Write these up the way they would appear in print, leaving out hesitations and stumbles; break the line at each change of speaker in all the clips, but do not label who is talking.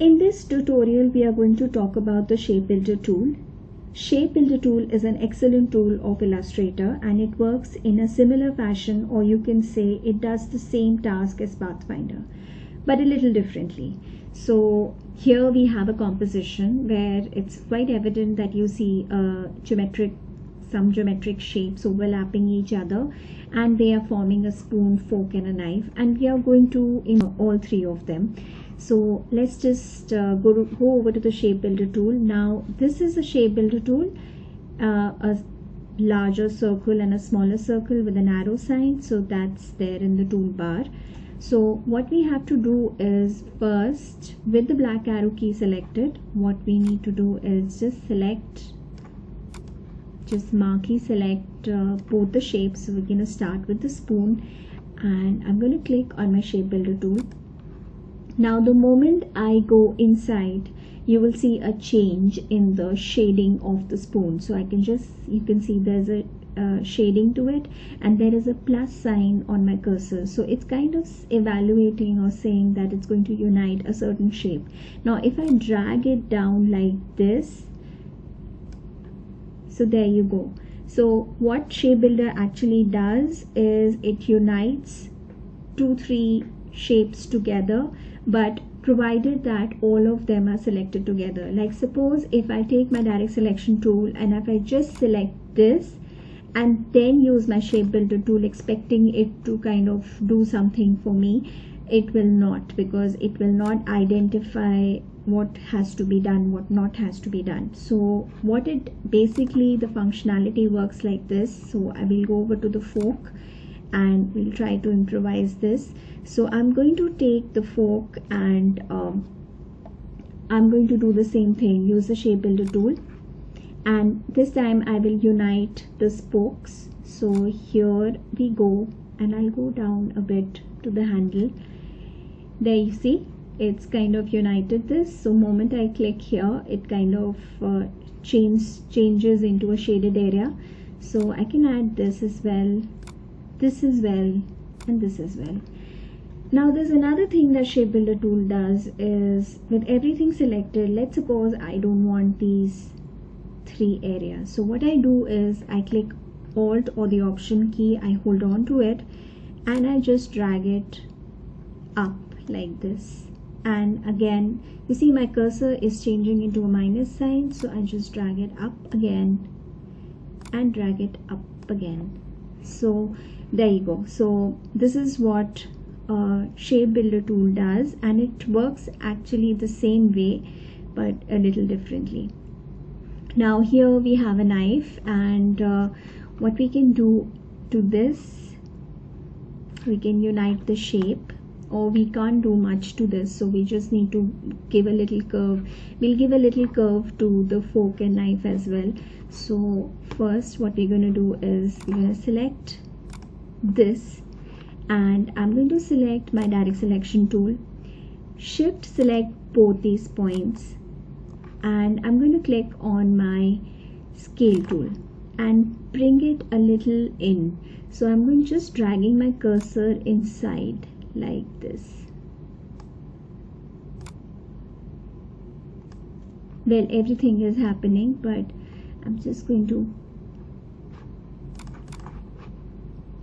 In this tutorial, we are going to talk about the shapebuilder tool. Shapebuilder tool is an excellent tool of Illustrator, and it works in a similar fashion, or you can say it does the same task as Pathfinder, but a little differently. So here we have a composition where it's quite evident that you see some geometric shapes overlapping each other, and they are forming a spoon, fork and a knife, and we are going to all three of them. So let's just go over to the shapebuilder tool. Now this is a shapebuilder tool, a larger circle and a smaller circle with an arrow sign, so that's there in the toolbar. So what we have to do is, first, with the black arrow key selected, what we need to do is just marquee select both the shapes. So we're going to start with the spoon, and I'm going to click on my shapebuilder tool. Now the moment I go inside, you will see a change in the shading of the spoon. So you can see there's a shading to it, and there is a plus sign on my cursor. So it's kind of evaluating or saying that it's going to unite a certain shape. Now if I drag it down like this, so there you go. So what shapebuilder actually does is it unites 2-3 shapes together, but provided that all of them are selected together. Like suppose if I take my direct selection tool and if I just select this and then use my shapebuilder tool expecting it to kind of do something for me, it will not, because it will not identify what has to be done, what not has to be done. So what it basically, the functionality works like this. So I will go over to the fork and we'll try to improvise this. So I'm going to take the fork and I'm going to do the same thing, use the shapebuilder tool, and this time I will unite the spokes. So here we go, and I'll go down a bit to the handle. There you see it's kind of united this. So moment I click here, it kind of changes into a shaded area. So I can add this as well, this as well, and this as well. Now there's another thing that shapebuilder tool does is, with everything selected, let's suppose I don't want these 3 areas. So what I do is I click Alt or the Option key, I hold on to it, and I just drag it up like this. And again, you see my cursor is changing into a minus sign, so I just drag it up again and drag it up again. So there you go. So this is what shapebuilder tool does, and it works actually the same way but a little differently. Now here we have a knife, and what we can do to this, we can unite the shape, or we can't do much to this, so we just need to give a little curve. We'll give a little curve to the fork and knife as well. So first what we're going to do is we're going to select this, and I'm going to select my direct selection tool, shift select both these points, and I'm going to click on my scale tool and bring it a little in. So I'm going just dragging my cursor inside like this. Well, everything is happening, but I'm just going to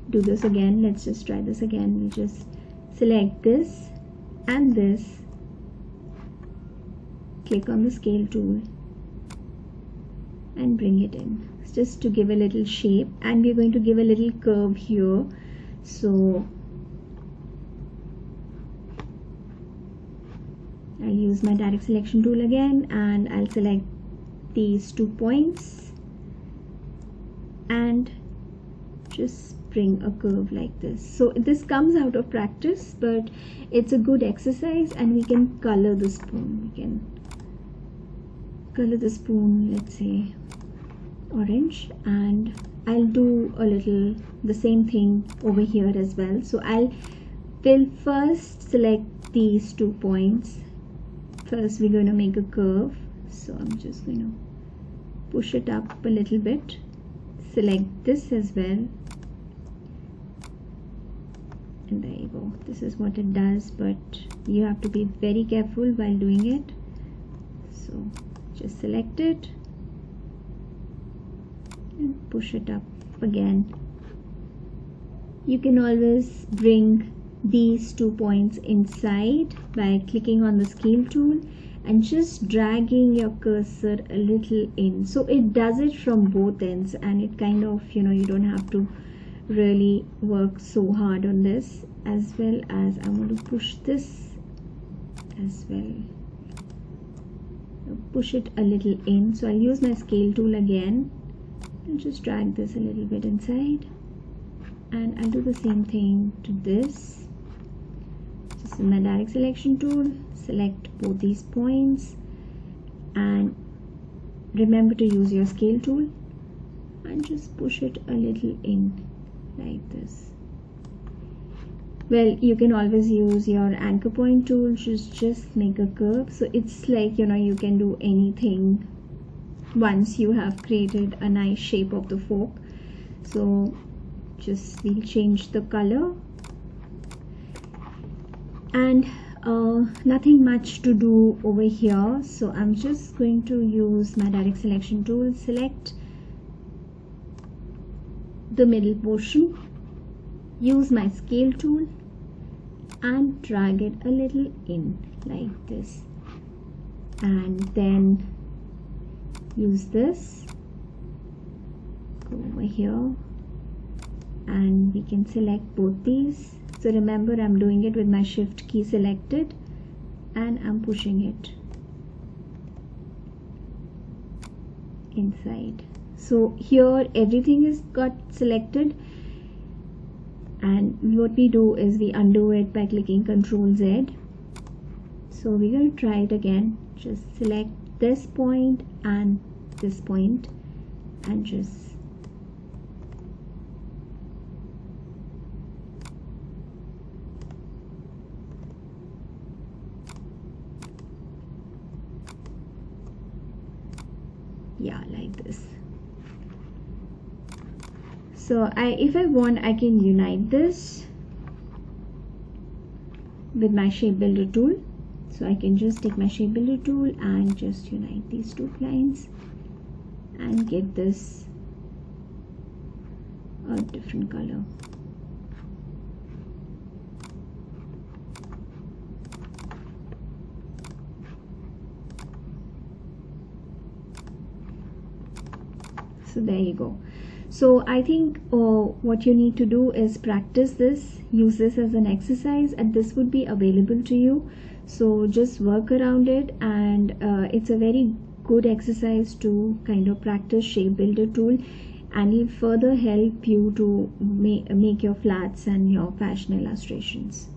do this again. Let's just try this again. We'll just select this and this, click on the scale tool and bring it in, just to give a little shape, and we're going to give a little curve here. So I'll use my direct selection tool again, and I'll select these 2 points and just bring a curve like this. So this comes out of practice, but it's a good exercise, and we can color the spoon. We can color the spoon, let's say orange, and I'll do a little the same thing over here as well. So will first select these 2 points. First we're going to make a curve, so I'm just going to push it up a little bit, select this as well, and there you go. This is what it does, but You have to be very careful while doing it. So just select it and push it up again. You can always bring these 2 points inside by clicking on the scale tool and just dragging your cursor a little in. So it does it from both ends, and it kind of, you don't have to really work so hard on this. As well as I'm going to push this as well. Push it a little in. So I'll use my scale tool again and just drag this a little bit inside, and I'll do the same thing to this. Just in my direct selection tool, select both these points, and remember to use your scale tool and just push it a little in like this. Well, you can always use your anchor point tool, just make a curve. So it's like, you can do anything once you have created a nice shape of the fork. So just we'll change the color, and nothing much to do over here. So I'm just going to use my direct selection tool, select the middle portion, use my scale tool and drag it a little in like this, and then use this, go over here, and we can select both these. So remember, I'm doing it with my shift key selected, and I'm pushing it inside. So here everything is got selected, and what we do is we undo it by clicking Ctrl Z. So we're going to try it again. Just select this point and this point, and just like this. So if I want, I can unite this with my shape builder tool. So I can just take my shape builder tool and just unite these two lines and give this a different color. So there you go. So I think what you need to do is practice this, use this as an exercise, and this would be available to you. So just work around it, and it's a very good exercise to kind of practice shape builder tool, and it'll further help you to make your flats and your fashion illustrations.